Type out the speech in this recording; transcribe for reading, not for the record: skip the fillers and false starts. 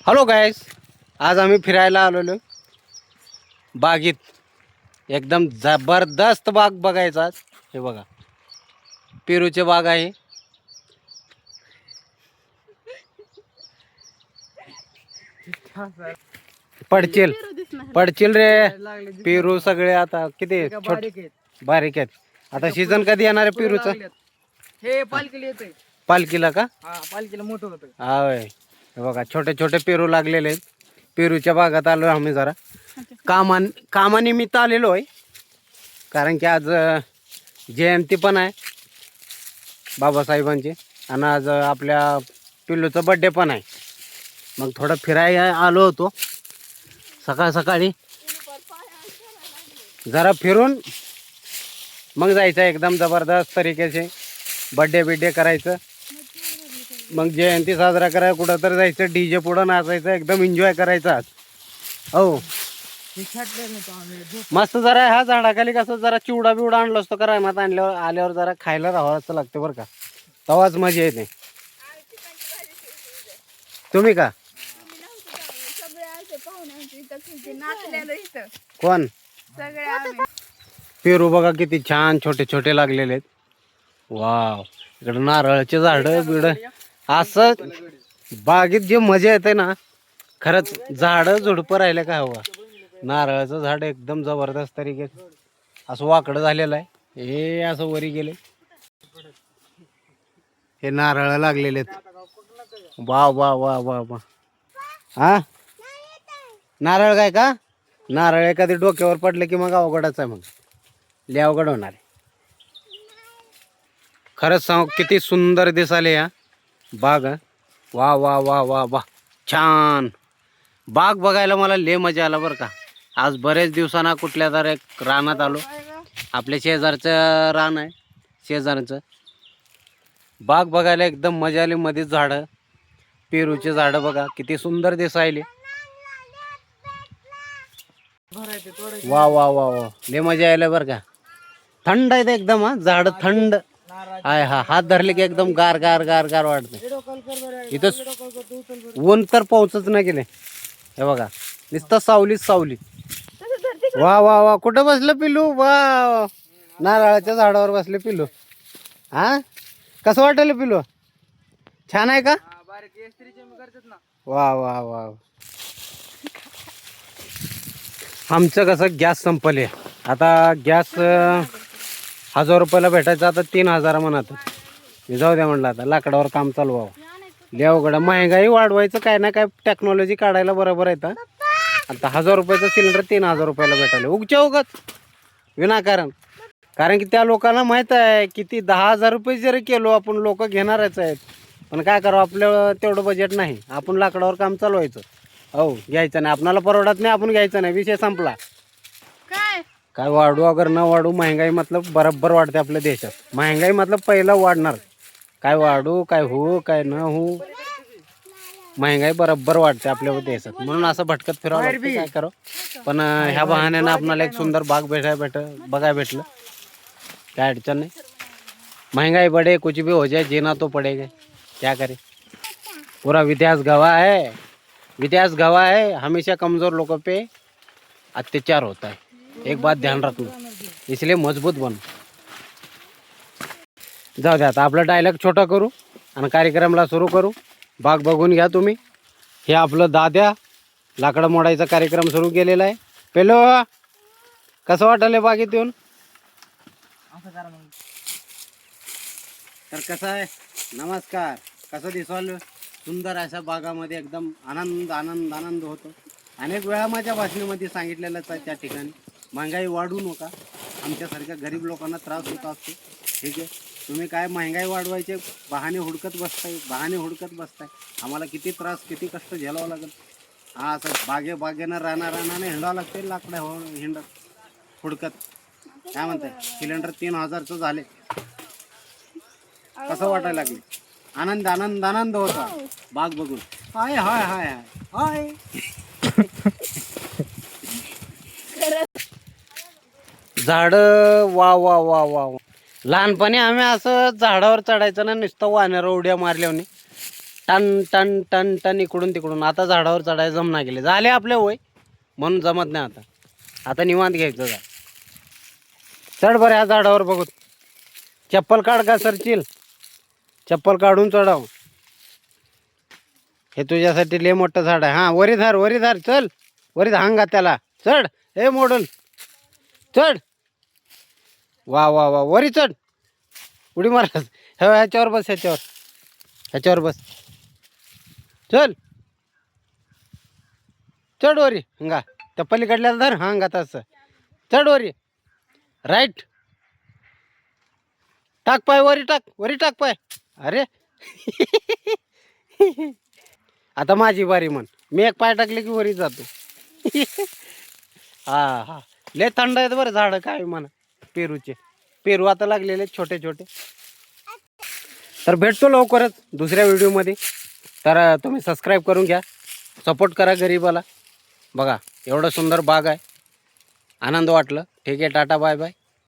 Hello गाईस, आज आम्ही फिरायला आलेलो बागेत. एकदम जबरदस्त बाग बघायचा आज. हे बघा, पेरूचे बाग आहे. पडचिल पडचिल रे, पेरू सगळे आता किती बारीक आहेत. आता सीझन कधी येणार आहे पेरूचा? हे पालखीला येतंय. पालखीला का? हा, पालखीला मोठं होतं. हा होय. हे बघा, छोटे छोटे पेरू लागलेले आहेत. पेरूच्या बागात आलो आम्ही जरा कामानिमित्त आलेलो आहे. कारण की आज जयंती पण आहे बाबासाहेबांची, आणि आज आपल्या पिल्लूचा बड्डे पण आहे. मग थोडं फिरायला आलो होतो सकाळ सकाळी. जरा फिरून मग जायचं एकदम जबरदस्त तरीकेचे बड्डे बिड्डे करायचं. मग जयंती साजरा करायला कुठं तर जायचं, डीजे पुढं नाचायचं, एकदम एन्जॉय करायचं आज. हो, मस्त. जरा ह्या झाडाखाली कसं जरा चिवडा बिवडा आणलो असतो का, रानात आणल्यावर आल्यावर जरा खायला राहावंच लागतं बरं का, तेव्हाच मजा येते. तुम्ही का कोण? पेरू बघा किती छान छोटे छोटे लागलेले आहेत. वाव, इकडे नारळाचे झाड बिड. असं बागेत जे मजा येते ना, खरंच झाड झुडपं राहिलं का हवा. नारळाचं झाड एकदम जबरदस्त तरीके असं वाकडं झालेलं आहे. हे असं वरी गेले, हे नारळ लागलेले आहेत. वा वा वा वा वा. हा, नारळ काय का? नारळ एखादी डोक्यावर पडले की मग अवघडच आहे, मग लय अवघड होणार आहे. खरंच सांग, किती सुंदर दिसाले या बाग. वा वा वा वा वा, छान बाग बघायला मला लय मजा आला बरं का. आज बरेच दिवसांना कुठल्या तर एक रानात आलो. आपल्या शेजारचं रान आहे, शेजारचं बाग बघायला एकदम मजा आली. मध्ये झाडं, पेरूचे झाडं बघा किती सुंदर दिसायले. वा वा वा वा, लय मजा यायला बरं का. थंड आहे एकदम. हा, झाड थंड आहे. हा, हात धरले की एकदम गार गार गार गार वाटते. इथं ऊन तर पाऊसच नाही गेले. हे बघा, नुसतं सावलीच सावली. वा वा वा, कुठं बसलं पिल्लू? वा, नारळाच्या झाडावर बसले पिल्लू. हा, कसं वाटलं पिल्लू? छान आहे का? वा वा वा. आमचं कसं गॅस संपले आता. गॅस 1000 रुपयाला भेटायचं, आता 3000 म्हणत. मी जाऊ द्या म्हणलं, आता लाकडावर काम चालू व्हावं. लय अवघड. महागाई वाढवायचं काय ना काय टेक्नॉलॉजी काढायला बरोबर आहे. आता 1000 रुपयाचं सिलेंडर 3000 रुपयाला भेटायला उगच्या उगच विनाकारण. कारण की त्या लोकांना माहित आहे किती 10,000 रुपये जरी केलो आपण, लोक घेणारच आहेत. पण काय करावं, आपलं तेवढं बजेट नाही. आपण लाकडावर काम चालवायचं. हो, घ्यायचं नाही, आपणाला परवडत नाही, आपण घ्यायचं नाही, विषय संपला. काय वाढू अगर न वाढू, महागाई मतलब बरोबर वाढते आपल्या देशात. महागाई मतलब पहिला वाढणार. काय वाढू काय हो काय न हो, महागाई बरोबर वाढते आपल्या देशात. म्हणून असं भटकत फिरावं लागतं. काय करावं, पण ह्या बहाण्यानं आपल्याला एक सुंदर बाग बघायला भेटलं. काय अडचण नाही. महंगाई बढ़े कुछ भी हो जाए, जीना तो पड़ेगा, क्या करे. पूरा इतिहास गवाह है, इतिहास गवाह है, हमेशा कमज़ोर लोगों पे अत्याचार होता है. एक बात ध्यान रखना, इसलिए मजबूत बनो. जाऊ द्या, आता आपला डायलॉग छोटा करू आणि कार्यक्रमला सुरू करू. बाग बघून घ्या तुम्ही. हे आपलं दाद्या लाकडं मोडायचा कार्यक्रम सुरू केलेला आहे. पेलो, कसं वाटलं बागेत येऊन? तर कसं आहे, नमस्कार. कसं दिसवाल सुंदर अशा बागामध्ये एकदम आनंद आनंद आनंद होतो. अनेक वेळा माझ्या भाषणेमध्ये सांगितलेलंच आहे, त्या ठिकाणी महागाई वाढू नका. आमच्यासारख्या गरीब लोकांना त्रास होत असतो. ठीक आहे, तुम्ही काय महागाई वाढवायचे बहाणे हुडकत बसताय. आम्हाला किती त्रास किती कष्ट झेलावं लागेल. हा, असं बागेनं रानाने हिंडावं लागते, लाकडं हुडकत. काय म्हणताय, सिलेंडर 3000चं झाले. कसं वाटायला लागले? आनंद आनंद आनंद होता बाग बघून. हाय हाय हाय हाय. झाड वा वा वा वा. लहानपणी आम्ही असं झाडावर चढायचं ना, नुसतं वाण्यावर उड्या मारल्याने. टन टन टन टन इकडून तिकडून. आता झाडावर चढायला जमना गेले, झाले आपले वय म्हणून जमत नाही आता. आता निवांत घ्यायचं जा. चढ बरं ह्या झाडावर बघू. चप्पल काढ का सरशील, चप्पल काढून चढाव. हे तुझ्यासाठी लय मोठं झाड आहे. हां वरी धार चल वरी हांगा त्याला. चढ हे मोडल, चढ. वा वा वा वरी चढ, उडी मारस. ह्याच्यावर बस, ह्याच्यावर बस. चल चढ वरी हंगा. त्या पलीकडल्याला धर हांगा तसं. चढ वरी, राईट. टाक पाय वरी, वरी टाक पाय. अरे आता माझी बारी म्हण. मी एक पाय टाकले की वरी जातो. हा लय थंड आहेत बरं झाडं. काय म्हणा पेरूचे, पेरू आता लागलेले छोटे छोटे. तर भेटतो लवकरच दुसऱ्या व्हिडिओमध्ये. तर तुम्ही सबस्क्राईब करून घ्या, सपोर्ट करा गरीबाला. बघा एवढं सुंदर बाग आहे, आनंद वाटलं. ठीक आहे, टाटा बाय बाय.